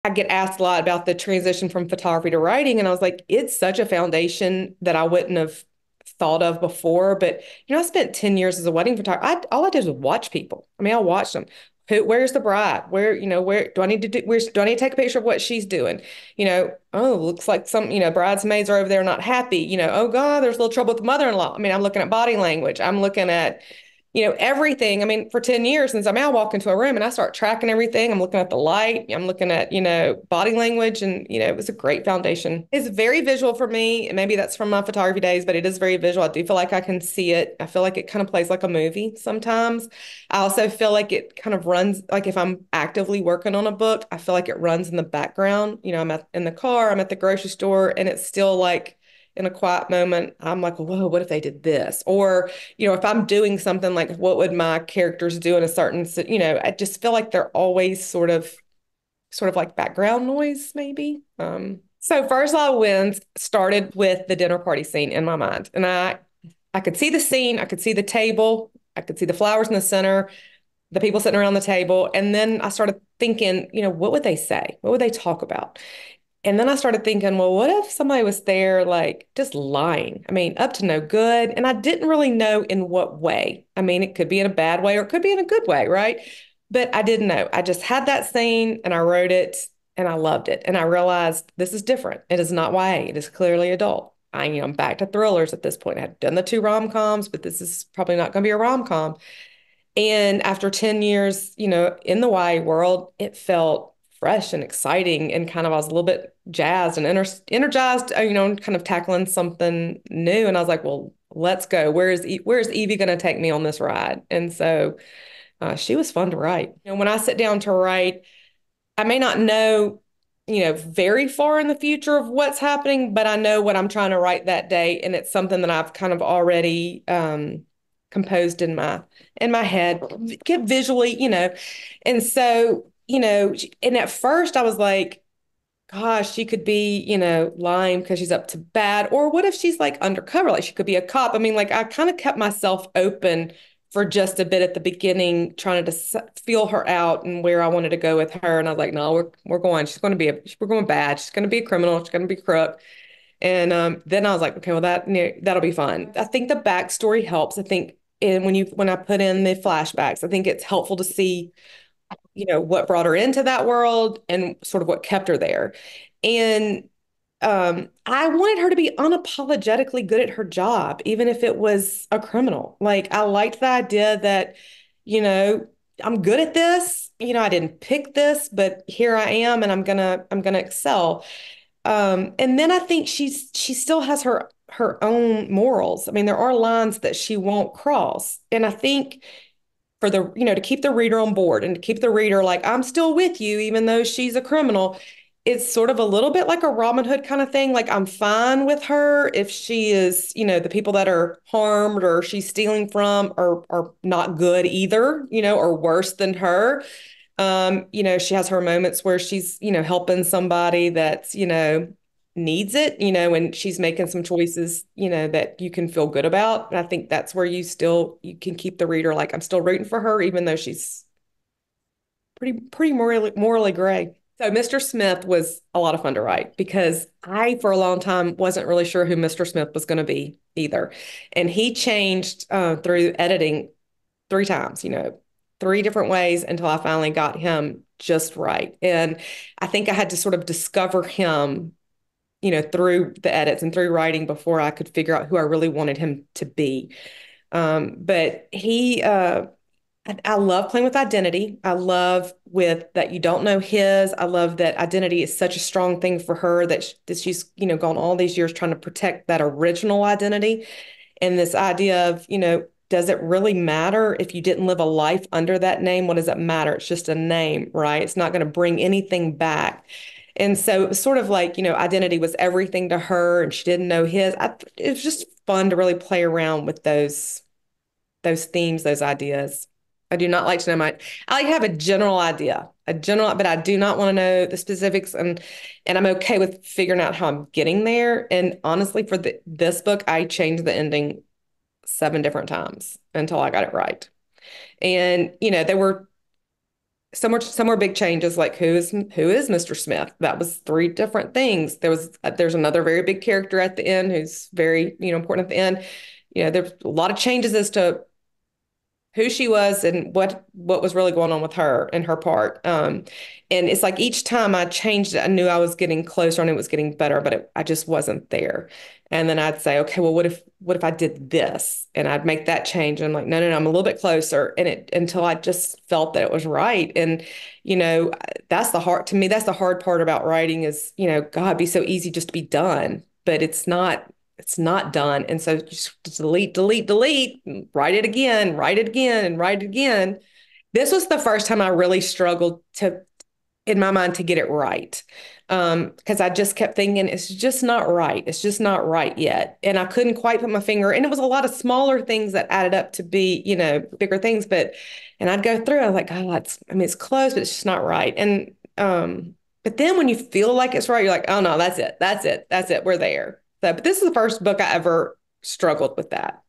I get asked a lot about the transition from photography to writing, and I was like, it's such a foundation that I wouldn't have thought of before. But I spent 10 years as a wedding photographer. All I did was watch people. I mean, I watched them. Where's the bride? Where do I need to do? Do I need to take a picture of what she's doing? Oh, looks like bridesmaids are over there not happy. Oh God, there's a little trouble with the mother-in-law. I mean, I'm looking at body language. I'm looking at everything. I mean, for 10 years since I walk into a room and I start tracking everything. I'm looking at the light, I'm looking at, body language, and, it was a great foundation. It's very visual for me. And maybe that's from my photography days, but it is very visual. I do feel like I can see it. I feel like it kind of plays like a movie sometimes. I also feel like it kind of runs, like if I'm actively working on a book, I feel like it runs in the background. In the car, I'm at the grocery store, and it's still like, in a quiet moment, I'm like, whoa, what if they did this? Or, if I'm doing something like what would my characters do in a certain, I just feel like they're always sort of like background noise, maybe. So First Law Wins started with the dinner party scene in my mind. And I could see the scene, I could see the table, I could see the flowers in the center, the people sitting around the table. And then I started thinking, what would they say? What would they talk about? And then I started thinking, well, what if somebody was there like just lying? I mean, up to no good. And I didn't really know in what way. I mean, it could be in a bad way or it could be in a good way, right? But I didn't know. I just had that scene and I wrote it and I loved it. And I realized this is different. It is not YA. It is clearly adult. I'm back to thrillers at this point. I had done the two rom-coms, but this is probably not going to be a rom-com. And after 10 years, in the YA world, it felt fresh and exciting and kind of I was a little bit jazzed and energized, kind of tackling something new. And I was like, well, let's go. Where's Evie going to take me on this ride? And so she was fun to write. When I sit down to write, I may not know, very far in the future of what's happening, but I know what I'm trying to write that day, and it's something that I've kind of already composed in my head, get visually, and so, and at first I was like, gosh, she could be, lying because she's up to bad. Or what if she's like undercover? Like she could be a cop. I mean, like I kind of kept myself open for just a bit at the beginning, trying to feel her out and where I wanted to go with her. And I was like, no, we're going. We're going bad. She's going to be a criminal. She's going to be a crook. And then I was like, okay, well that'll be fun. I think the backstory helps. I think, and when I put in the flashbacks, I think it's helpful to see what brought her into that world and sort of what kept her there. And I wanted her to be unapologetically good at her job, even if it was a criminal. Like I liked the idea that, you know, I'm good at this. I didn't pick this, but here I am, and I'm gonna excel. And then I think she still has her own morals. I mean, there are lines that she won't cross, and I think for to keep the reader on board and to keep the reader like, I'm still with you, even though she's a criminal. It's sort of a little bit like a Robin Hood kind of thing. Like, I'm fine with her if she is, the people that are harmed or she's stealing from are not good either, or worse than her. She has her moments where she's, helping somebody that's, needs it, and she's making some choices, that you can feel good about. And I think that's where you can keep the reader like, I'm still rooting for her, even though she's pretty morally gray. So Mr. Smith was a lot of fun to write because I, for a long time, wasn't really sure who Mr. Smith was going to be either. And he changed through editing three times, three different ways until I finally got him just right. And I think I had to sort of discover him, through the edits and through writing before I could figure out who I really wanted him to be. But I love playing with identity. I love with that you don't know his. I love that identity is such a strong thing for her that she's, gone all these years trying to protect that original identity. And this idea of, does it really matter if you didn't live a life under that name? What does it matter? It's just a name, right? It's not going to bring anything back. And so it was sort of like, identity was everything to her and she didn't know his. It was just fun to really play around with those themes, those ideas. I do not like to know I like to have a general idea, but I do not want to know the specifics, and I'm okay with figuring out how I'm getting there. And honestly, for this book, I changed the ending 7 different times until I got it right. And, there were some were big changes, like who is Mr. Smith? That was three different things. There's another very big character at the end who's very, important at the end. There's a lot of changes as to who she was and what was really going on with her and her part. And it's like each time I changed it, I knew I was getting closer and it was getting better, but I just wasn't there. And then I'd say, okay, well, what if I did this? And I'd make that change. And I'm like, no, no, no, I'm a little bit closer. And it until I just felt that it was right. And that's the hard to me. That's the hard part about writing is, God, it'd be so easy just to be done, but it's not. It's not done. And so just delete, delete, delete, write it again, and write it again. This was the first time I really struggled in my mind, to get it right. Because I just kept thinking, it's just not right. It's just not right yet. And I couldn't quite put my finger, and it was a lot of smaller things that added up to be, bigger things. And I'd go through, I was like, oh, it's close, but it's just not right. But then when you feel like it's right, you're like, oh no, that's it. That's it. That's it. We're there. But this is the first book I ever struggled with that.